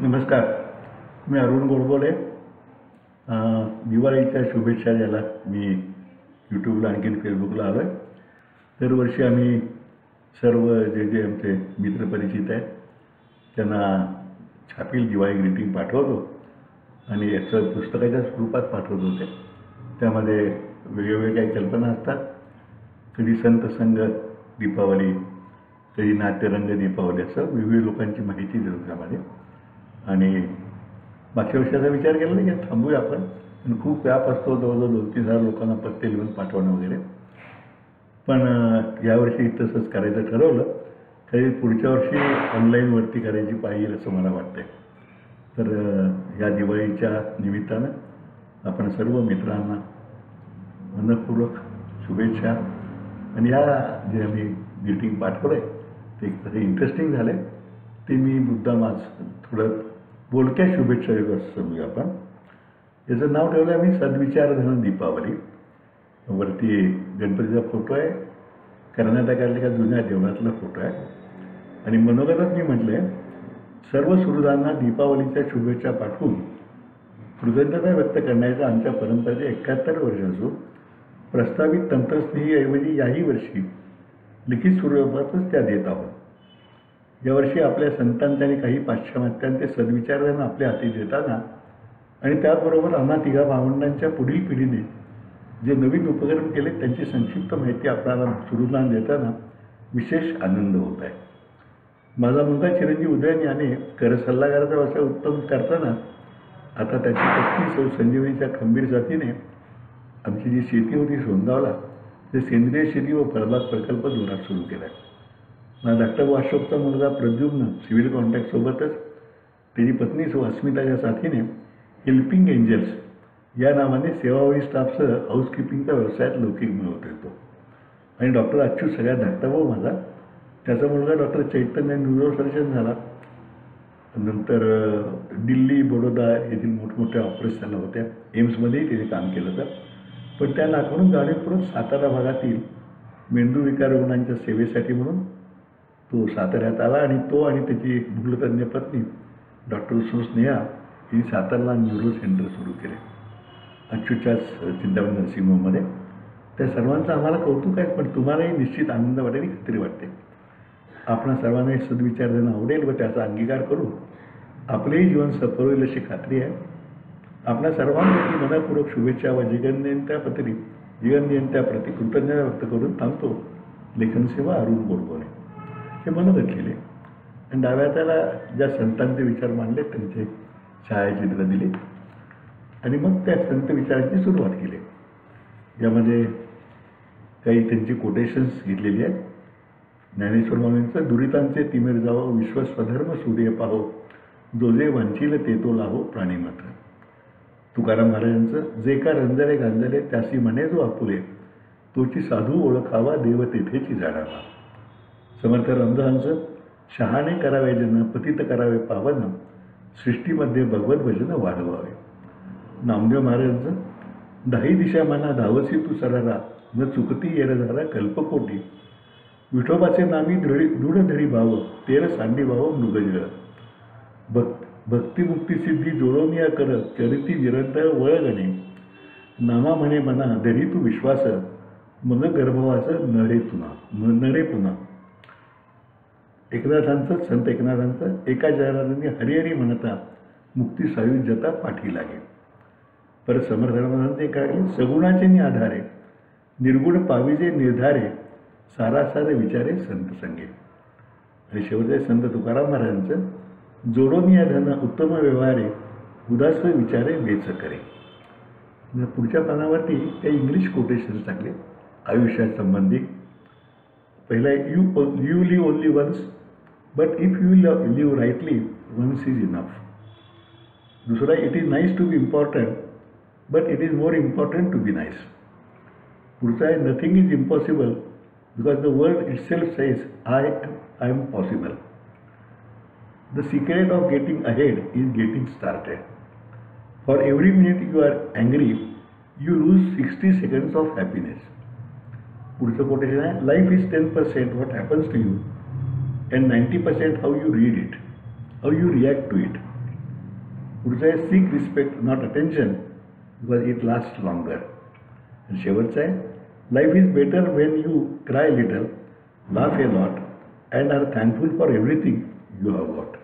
नमस्कार. मी अरुण गोडबोले. दिवाळीच्या शुभेच्छा द्यायला मी यूट्यूबला आणखीन फेसबुकला आलो आहे. दरवर्षी आम्ही सर्व जे आमचे मित्रपरिचित आहेत त्यांना छापील दिवाळी ग्रीटिंग पाठवतो आणि याचं पुस्तकाच्या स्वरूपात पाठवत होते. त्यामध्ये वेगवेगळ्या काही कल्पना असतात. कधी संत संगत दीपावली, कधी नाट्यरंग दीपावली, असं वेगवेगळ्या लोकांची माहिती देतो त्यामध्ये. आणि मागच्या वर्षाचा विचार केला नाही की थांबूया आपण, पण खूप व्याप असतो, जवळजवळ 2-3 हजार लोकांना पत्ते लिहून पाठवणं वगैरे. पण यावर्षी तसंच करायचं ठरवलं. काही पुढच्या वर्षी ऑनलाईनवरती करायची पाहिजे असं मला वाटतं. तर या दिवाळीच्या निमित्तानं आपण सर्व मित्रांना मनपूर्वक शुभेच्छा. आणि या जे आम्ही ग्रीटिंग पाठवलं आहे ते तसे इंटरेस्टिंग झालं आहे. ते मी मुद्दाम आज थोडं बोलक्या शुभेच्छा देतो असं समजूया आपण. याचं नाव ठेवलं आहे आम्ही सद्विचारधन दीपावली. वरती गणपतीचा फोटो आहे, कर्नाटकातल्या एका जुन्या देवळातला फोटो आहे. आणि मनोगतात मी म्हटलं आहे, सर्व सुहृदांना दीपावलीच्या शुभेच्छा पाठवून कृतज्ञता व्यक्त करण्याच्या आमच्या परंपरेचे 71 वर्ष असून प्रस्तावित तंत्रस्नेहीऐवजी याही वर्षी लिखित स्वरूपातच त्या देत आहोत. यावर्षी आपल्या संतांचे आणि काही पाश्चिमात्यांचे सद्विचारधन आपल्या हाती देताना आणि त्याचबरोबर आम्हा तिघा भावंडांच्या पुढील पिढीने जे नवीन उपक्रम केले त्यांची संक्षिप्त माहिती आपल्याला सुहृदांना देताना विशेष आनंद होत आहे. माझा मुलगा चिरंजीव उदयन याने कर सल्लागाराचा व्यवसाय उत्तम करताना आता त्याची पत्नी सौ संजीवनीच्या खंबीर साथीने आमची जी शेती होती सोंदावला ते सेंद्रिय शेती व फळबाग प्रकल्प जोरात सुरू केला आहे. माझा धाकटा अशोकचा मुलगा प्रद्युम्न सिव्हिल कॉन्ट्रॅक्टसोबतच त्याची पत्नी सौ अस्मिताच्या साथीने हेल्पिंग एंजल्स या नावाने सेवाभावी स्टाफसह हाऊसकीपिंगचा व्यवसायात लौकिक मिळवत येतो. आणि डॉक्टर अच्युत सगळ्यात धाकटा भाऊ माझा, त्याचा मुलगा डॉक्टर चैतन्य न्यूरो सर्जन झाला. नंतर दिल्ली, बडोदा येथील मोठमोठ्या ऑपरेशनला होत्या. एम्समध्येही त्याने काम केलं होतं. पण त्या नाकाडून जाणीवपूर्वक सातारा भागातील मेंदूविकार रुग्णांच्या सेवेसाठी म्हणून तो साताऱ्यात आला. आणि तो आणि त्याची मूलतज्ञ पत्नी डॉक्टर सुस्नेहा यांनी सातारला न्यूरो सेंटर सुरू केले अच्युतच्याच चिंतामणी नर्सिंग होममध्ये. त्या सर्वांचं आम्हाला कौतुक आहे, पण तुम्हालाही निश्चित आनंद वाटेल, खात्री वाटते. आपणा सर्वांना हे सद्विचारधन आवडेल व त्याचा अंगीकार करून आपलेही जीवन सफल होईल अशी खात्री आहे. आपल्या सर्वांप्रती मनपूर्वक शुभेच्छा व जीवननियंत्याप्रती कृतज्ञता व्यक्त करून थांबतो. लेखनसेवा अरुण गोडबोले. हे मनोगत केले आणि डाव्या हाताला ज्या संतांचे विचार मांडले त्यांचे छायाचित्र दिले आणि मग त्या संत विचारांची सुरुवात केली. यामध्ये काही त्यांची कोटेशन्स घेतलेली आहेत. ज्ञानेश्वर माऊलींचं दुरितांचे तिमिर जावो, विश्व स्वधर्म सूर्य पाहो, जो जे वांछील ते तो लाहो प्राणीमात्र. तुकाराम महाराजांचं जे का रंजले गांजले त्यासी म्हणे जो आपुले, तोची साधू ओळखावा देव तेथेची जाणावा. समर्थ रामदासांचं शहाणे करावे जन, पतित करावे पावन, सृष्टीमध्ये भगवत भजन वाढवावे. नामदेव महाराजांचं दाही दिशा मना धावसी तू सरारा, न चुकती येरधारा कल्पकोटी, विठोबाचे नामी दृढ धरी भाव, तेर सांडी भाव मृगजळ. भक्तिमुक्ती सिद्धी जोडोनिया कर, चरिती निरंतर वळगणे, नामा म्हणे मना धरी तू विश्वास, मन गर्भवास नरे पुन्हा. एकनाथांचं, संत एकनाथांचं एका जनाने हरिहरी म्हणता मुक्ती सायुज्यता पाठी लागे. परत समर्थ रामदासांचे काय सगुणाचे नि आधारे, निर्गुण पाविजे निर्धारे, सारासार विचारे संत संगे. आणि शेवटचे संत तुकाराम महाराजांचं जोडोनिया धन उत्तम व्यवहारे, उदास विचारे वेच करे. पुढच्या पानावरती काही इंग्लिश कोटेशन्स टाकले आयुष्यासंबंधी. पहिला you live only once, but if you live rightly once is enough. दुसरा it is nice to be important, but it is more important to be nice. पुढचा आहे nothing is impossible because the word itself says I am possible. The secret of getting ahead is getting started. For every minute you are angry, you lose 60 seconds of happiness. पुढचं quotation आहे life is 10% what happens to you and 90% how you read it, how you react to it. पुढचं आहे seek respect not attention because it last longer. आणि शेवटचं आहे life is better when you cry little, laugh a lot and are thankful for everything you have got.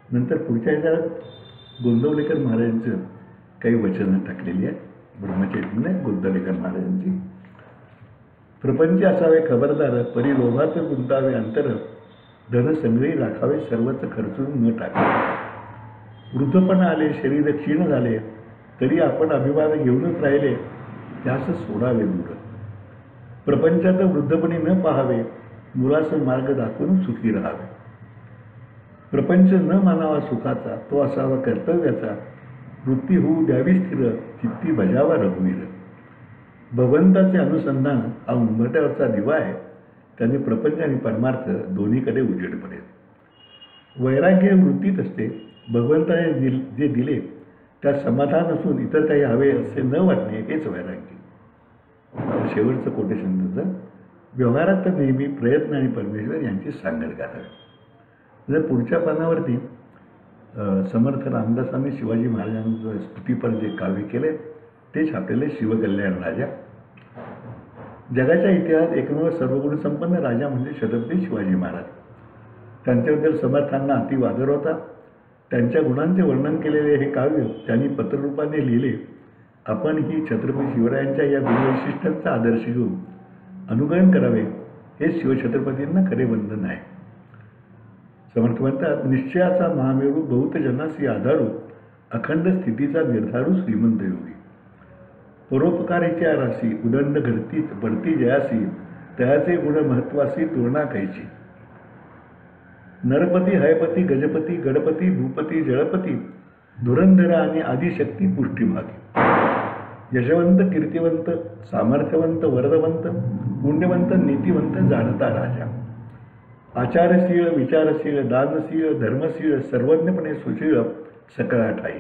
नंतर पुढच्या ह्याच्यात गोंदवलेकर महाराजांचं काही वचनं टाकलेली आहेत. ब्रह्मचैतन्य गोंदवलेकर महाराजांची. प्रपंच असावे खबरदार, परी लोभात गुंतावे अंतर, धन संग्रही राखावे सर्वच खर्चून न टाकावे. वृद्धपण आले शरीर क्षीण झाले, तरी आपण अभिमान घेऊनच राहिले, त्यास सोडावे दूर. प्रपंचात वृद्धपणी न पाहावे, मुलास मार्ग दाखवून सुखी राहावे. प्रपंच न मानावा सुखाचा, तो असावा कर्तव्याचा, वृत्ती होऊ द्यावी स्थिर, चित्ती बजावा रघुवीर. भगवंताचे अनुसंधान हा उंबरठ्यावरचा दिवा आहे, त्याने प्रपंच आणि परमार्थ दोन्हीकडे उजेड पडेल. वैराग्य वृत्तीत असते. भगवंताने जे दिले त्यात समाधान असून इतर काही हवे असे न वाटणे हेच वैराग्य. शेवटचं कोटेशन त्याचं, व्यवहारात तर नेहमी प्रयत्न आणि परमेश्वर यांची सांगड घालावी. जर पुढच्या पानावरती समर्थ रामदासांनी शिवाजी महाराजांचं स्तुतीपर जे काव्य केले ते छापलेले शिवकल्याण राजा. जगाच्या इतिहासात एकमेव सर्वगुण संपन्न राजा म्हणजे छत्रपती शिवाजी महाराज. त्यांच्याबद्दल समर्थांना अतिवादर होता. त्यांच्या गुणांचे वर्णन केलेले हे काव्य त्यांनी पत्ररूपाने लिहिले. आपण ही छत्रपती शिवरायांच्या या गुणवैशिष्ट्यांचा आदर्श घेऊन अनुकरण करावे हे शिवछत्रपतींना खरे बंधन आहे. समर्थ म्हणतात, निश्चयाचा महामेरू बहुत जनासी आधारू, अखंड स्थितीचा निर्धारू श्रीमंत योगी. परोपकारीच्या राशी उदंड घडती बढ़ती जयासी, तयाचे गुण महत्वासी तुलना कैची. नरपती हयपती गजपती गणपती भूपती जळपती, धुरंधर आणि आदिशक्ती पुष्टीभागी. यशवंत कीर्तिवंत सामर्थ्यवंत वरदवंत पुण्यवंत नीतिवंत जाणता राजा. आचारशील विचारशील दानशील धर्मशील सर्वज्ञपणे सुशील सकळा ठाई.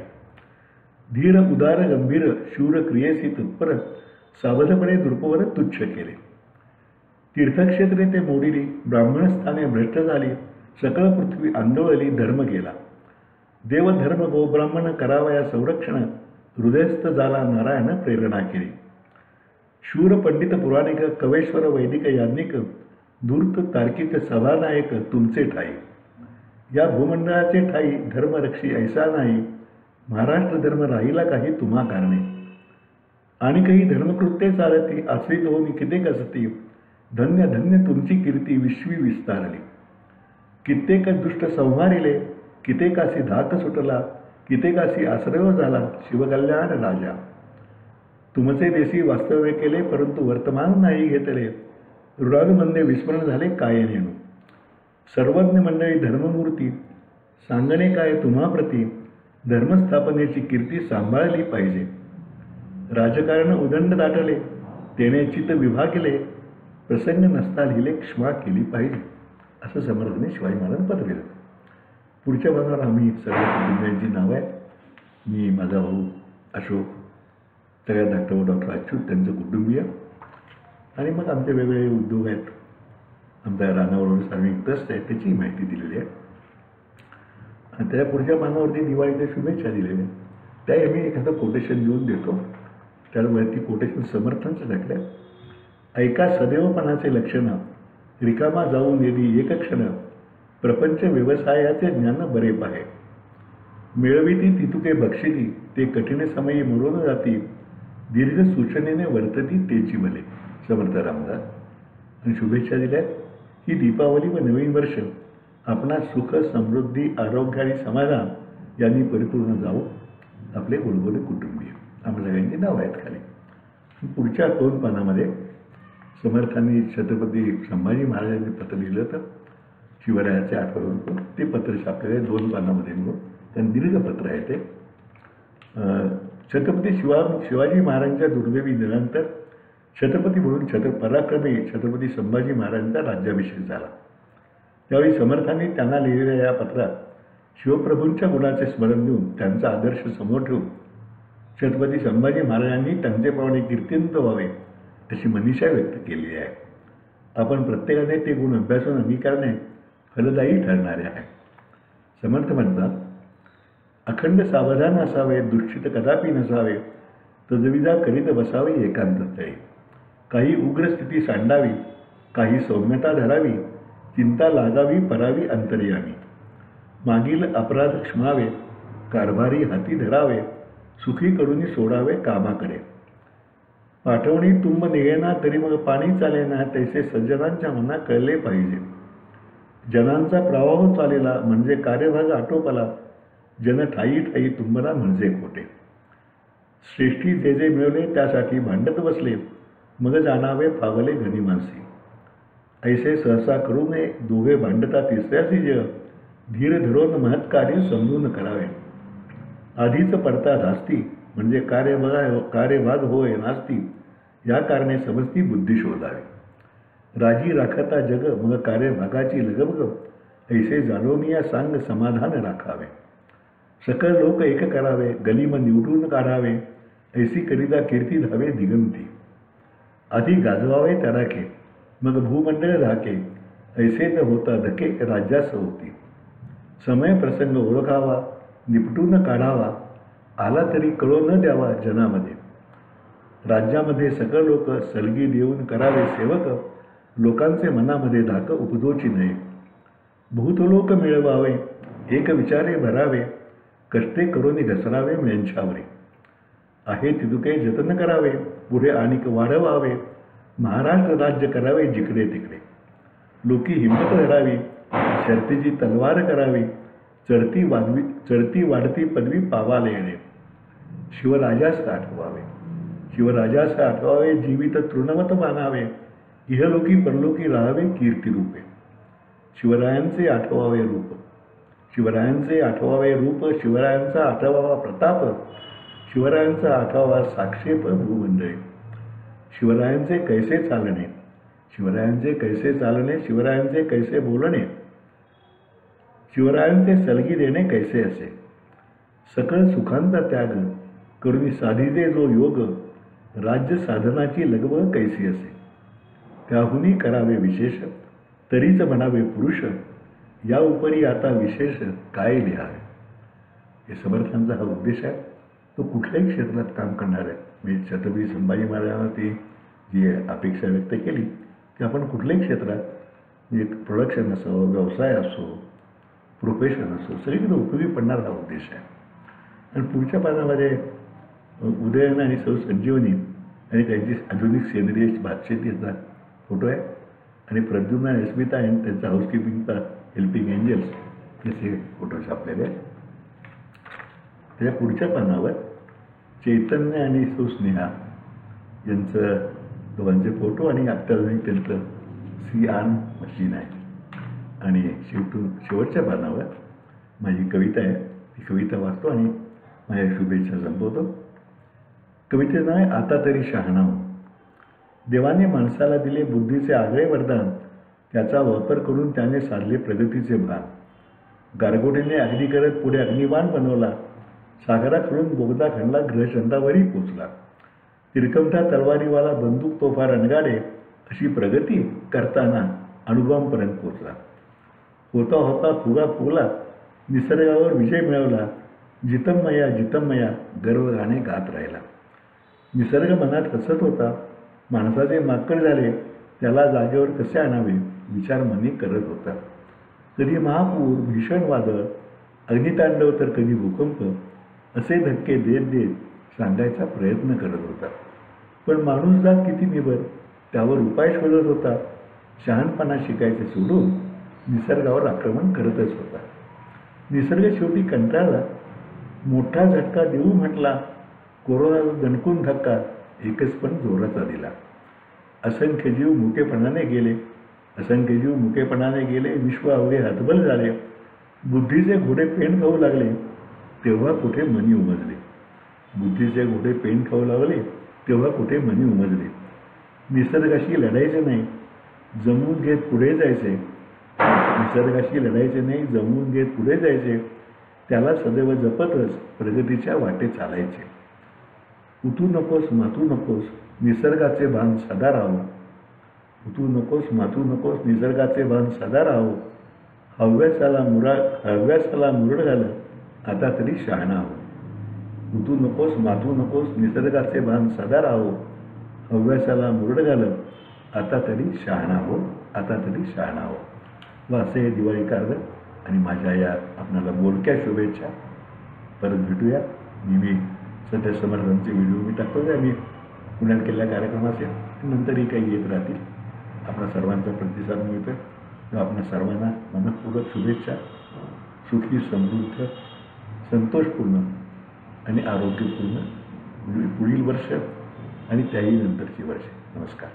धीर उदार गंभीर शूर क्रियेसी तत्पर, सावधपणे द्रुपवर तुच्छ केले. तीर्थक्षेत्रे ते मोडिली, ब्राह्मण स्थाने भ्रष्ट झाली, सकळ पृथ्वी आंदोळली धर्म गेला. देवधर्म गोब्राह्मण करावया संरक्षण, हृदयस्थ झाला नारायण प्रेरणा केली. शूर पंडित पुराणिक कवेश्वर वैदिक याज्ञिक, धूर्त तार्किक सभानायक तुमचे ठाई. या भूमंडळाचे ठाई धर्मरक्षी ऐसा नाही, महाराष्ट्र धर्म राहिला काही तुम्हा कारणे. आणि काही धर्मकृत्ये चालती, आश्रित होऊन कित्येक असती, धन्य धन्य तुमची कीर्ती विश्वी विस्तारली. कित्येक दुष्ट संहारिले, कित्येकासी धाक सुटला, कित्येकासी आश्रय झाला शिवकल्याण राजा. तुमचे देशी वास्तव्य केले, परंतु वर्तमान नाही घेतले, ऋणानुबंधे विस्मरण झाले काय नेणू. सर्वज्ञ मंडळी धर्ममूर्ती, सांगणे काय तुम्हाप्रती, धर्मस्थापनेची कीर्ती सांभाळली पाहिजे. राजकारण उदंड दाटले, तेने चित्त विभागले, प्रसंग नसता लिहिले क्षमा केली पाहिजे. असं समर्थाने शिवाजी महाराज पत्र लिहिलं. पुढच्या भागावर आम्ही सर्व कुटुंबियांची नावं आहेत. मी, माझा भाऊ अशोक, सगळ्या डॉक्टर अच्युत त्यांचं कुटुंबीय, आणि मग आमचे वेगवेगळे उद्योग आहेत. आमचा रानावरून सार्वजनिक ट्रस्ट आहे, त्याची माहिती दिलेली आहे. आणि त्या पुढच्या पानावरती दिवाळीच्या शुभेच्छा दिलेल्या. त्याही आम्ही एखादं कोटेशन देऊन देतो. त्यावरती कोटेशन समर्थांचं टाकलं. ऐका सदैवपणाचे लक्षण, रिकामा जाऊन येदी एक क्षण, प्रपंच व्यवसायाचे ज्ञान बरे पाहे. मिळविती तितुके बक्षिती, ते कठीण समयी मरून जाती, दीर्घ सूचनेने वर्तती तेची भले. समर्थ रामदास. आणि शुभेच्छा दिल्या. ही दीपावली व नवीन वर्ष आपणा सुख समृद्धी आरोग्य आणि समाधान यांनी परिपूर्ण जावो. आपले गुळगुळे कुटुंबीय आम्हाला सगळ्यांची नावं आहेत खाली. पुढच्या 2 पानामध्ये समर्थांनी छत्रपती संभाजी महाराजांनी पत्र लिहिलं होतं, शिवरायाचे आठवण. ते पत्र छापलेले 2 पानामध्ये मिळून, कारण दीर्घ पत्र आहे ते. छत्रपती शिवाजी महाराजांच्या दुर्दैवी दिनानंतर छत्रपती म्हणून पराक्रमी छत्रपती संभाजी महाराजांचा राज्याभिषेक झाला. त्यावेळी समर्थांनी त्यांना लिहिलेल्या या पत्रात शिवप्रभूंच्या गुणाचे स्मरण देऊन त्यांचा आदर्श समोर ठेवून छत्रपती संभाजी महाराजांनी त्यांचेप्रमाणे कीर्तिवंत व्हावे अशी मनीषा व्यक्त केली आहे. आपण प्रत्येकाने ते गुण अभ्यासून अंगीकारणे फलदायी ठरणारे आहे. समर्थ म्हणतात, अखंड सावधान असावे, दुष्टित कदापि नसावे, तजविजा करीत बसावे एकांतस्थळी. काही उग्र स्थिती सांडावी, काही सौम्यता धरावी, चिंता लागावी परावी अंतर्यामी. मागील अपराध क्षमावे, कारभारी हाती धरावे, सुखी करूनी सोडावे कामाकडे. पाठवणी तुंब निघेना तरी मग पाणी चालेना, तैसे सज्जनांच्या मना कळले पाहिजे. जनांचा प्रवाह चालेला म्हणजे कार्यभाग आटोपला, जन ठाई ठाई तुंबना म्हणजे खोटे. श्रेष्ठी जे जे मिळवले त्यासाठी भांडत बसले, मग जाणावे फावले घनी मानसी. ऐसे सहसा करू नये दोघे भांडता तिसऱ्याची जग, धीर धरून महत्कार्य समजून करावे. आधीच पडता धास्ती म्हणजे कार्यभाग होय नास्ती, या कारणे समजती बुद्धी शोधावी. राजी राखता जग मग कार्यभागाची लगबग, ऐसे जाणूनिया सांग समाधान राखावे. सकळ लोक एक करावे, गलिम निवडून काढावे, ऐसी करिता कीर्ती धावे दिगंती. आधी गाजवावे तडाखे मग भूमंडळ धाके, ऐसे न होता धके राज्यास होती. समय प्रसंग ओळखावा, निपटून काढावा, आला तरी कळो न द्यावा जनामध्ये. राज्यामध्ये सकळ लोक सलगी देऊन करावे सेवक, लोकांचे मनामध्ये धाक उपजोची नये. भूतलोक मिळवावे, एक विचारे भरावे, कष्टे करून घसरावे मेंछावरे. आहे तितके जतन करावे, पुढे आणिक वाढवावे, महाराष्ट्र राज्य करावे जिकडे तिकडे. लोकी हिंमत धरावी, शर्तीची तलवार करावी, चढती वाढती पदवी पावाला येणे. शिवराजास आठवावे, शिवराजास आठवावे, जीवित तृणवत मानावे, इहलोकी परलोकी राहावे कीर्तिरूपे. शिवरायांचे आठवावे रूप, शिवरायांचे आठवावे रूप, शिवरायांचा आठवावा प्रताप, शिवरायांचा आठवावा साक्षेप भूमंडळी. शिवरायांचे कैसे चालणे, शिवरायांचे कैसे चालणे, शिवरायांचे कैसे बोलणे, शिवरायांचे सलगी देणे कैसे असे. सकळ सुखांचा त्याग करुणी साधिजे जो योग, राज्य साधनाची लगबग कैसी असे. त्याहुनी करावे विशेष, तरीच म्हणावे पुरुष, या उपरी आता विशेष काय लिहावे. हे समर्थांचा हा उद्देश आहे. तो कुठल्याही क्षेत्रात काम करणार आहे. मी छत्रपती संभाजी महाराजांवरती जी अपेक्षा व्यक्त केली की आपण कुठल्याही क्षेत्रात म्हणजे प्रोडक्शन असो, व्यवसाय असो, प्रोफेशन असो, सगळीकडे उपयोगी पडणारा हा उद्देश आहे. आणि पुढच्या पानामध्ये उदयन आणि सौ संजीवनी आणि त्यांची आधुनिक सेंद्रिय भातशेतीचा फोटो आहे आणि प्रद्युम्न आणि अस्मिता आणि त्यांचा हाऊसकीपिंगचा हेल्पिंग एंजल्स हे फोटो छापलेले आहेत. त्याच्या पुढच्या पानावर चैतन्य आणि सौ स्नेहा यांचं दोघांचे फोटो आणि अत्याधुनिक त्यांचं सियान मशीन आहे. आणि शेवटच्या पानावर माझी कविता आहे. ती कविता वाचतो आणि माझ्या शुभेच्छा संपवतो. कवितेचं नाव आहे आता तरी शहाणा हो. देवाने माणसाला दिले बुद्धीचे आगळे वरदान, त्याचा वापर करून त्याने साधले प्रगतीचे भान. गारगोटीने अग्नी करत पुढे अग्निबाण बनवला, सागराकडून बोगदा खणला, ग्रहचंद्रावरही पोचला. तिरकमठा तलवारीवाला बंदूक तोफा रणगाडे, अशी प्रगती करताना अणुबॉम्बपर्यंत पोचला. होता होता फुगा फुगला, निसर्गावर विजय मिळवला, जितमया जितमया गर्वगाणे गात राहिला. निसर्ग मनात हसत होता, माणसाचे माकड झाले, त्याला जागेवर कसे आणावे विचार मनी करत होता. कधी महापूर, भीषण वादळ, अग्नितांडव तर कधी भूकंप, असे धक्के देत देत सांगायचा प्रयत्न करत होता. पण माणूस जात किती निबर, त्यावर उपाय शोधत होता. शहाणपणा शिकायचे सोडून निसर्गावर आक्रमण करतच होता. निसर्ग शेवटी कंटाळला, मोठा झटका देऊ म्हटला, कोरोना दणकून धक्का एकच पण जोराचा दिला. असंख्य जीव मुकेपणाने गेले, असंख्य जीव मुकेपणाने गेले, विश्व अवघे हतबल झाले. बुद्धीचे घोडे पेंड खाऊ लागले, तेव्हा कुठे मनी उमजले. बुद्धीचे घोडे पेंड खाऊ लागले, तेव्हा कुठे मनी उमजले. निसर्गाशी लढायचे नाही, जमवून घेत पुढे जायचे. निसर्गाशी लढायचे नाही, जमवून घेत पुढे जायचे. त्याला सदैव जपतच प्रगतीच्या वाटे चालायचे. उतू नकोस मातू नकोस, निसर्गाचे भान सदा राहो. उतू नकोस मातू नकोस, निसर्गाचे भान सदा राहो. हव्यासाला मुरड घाल, आता तरी शहाणा हो. उतू नकोस, मातू नकोस, निसर्गाचे भान सदा राहो. हव्यासाला मुरड घालत आता तरी शहाणा हो, आता तरी शहाणा हो. व असे हे दिवाळी कार्ड आणि माझ्या या आपणाला बोलक्या शुभेच्छा. परत भेटूया. मी सध्या समर्थांचे व्हिडिओ मी टाकतो आहे. मी पुण्यात केलेल्या कार्यक्रमाचे नंतरही काही येत राहतील. आपल्या सर्वांचा प्रतिसाद मिळतोय. तेव्हा आपल्या सर्वांना मनःपूर्वक शुभेच्छा. सुखी, समृद्ध, संतोषपूर्ण आणि आरोग्यपूर्ण पुढील वर्ष आणि त्याही नंतरची वर्षे. नमस्कार.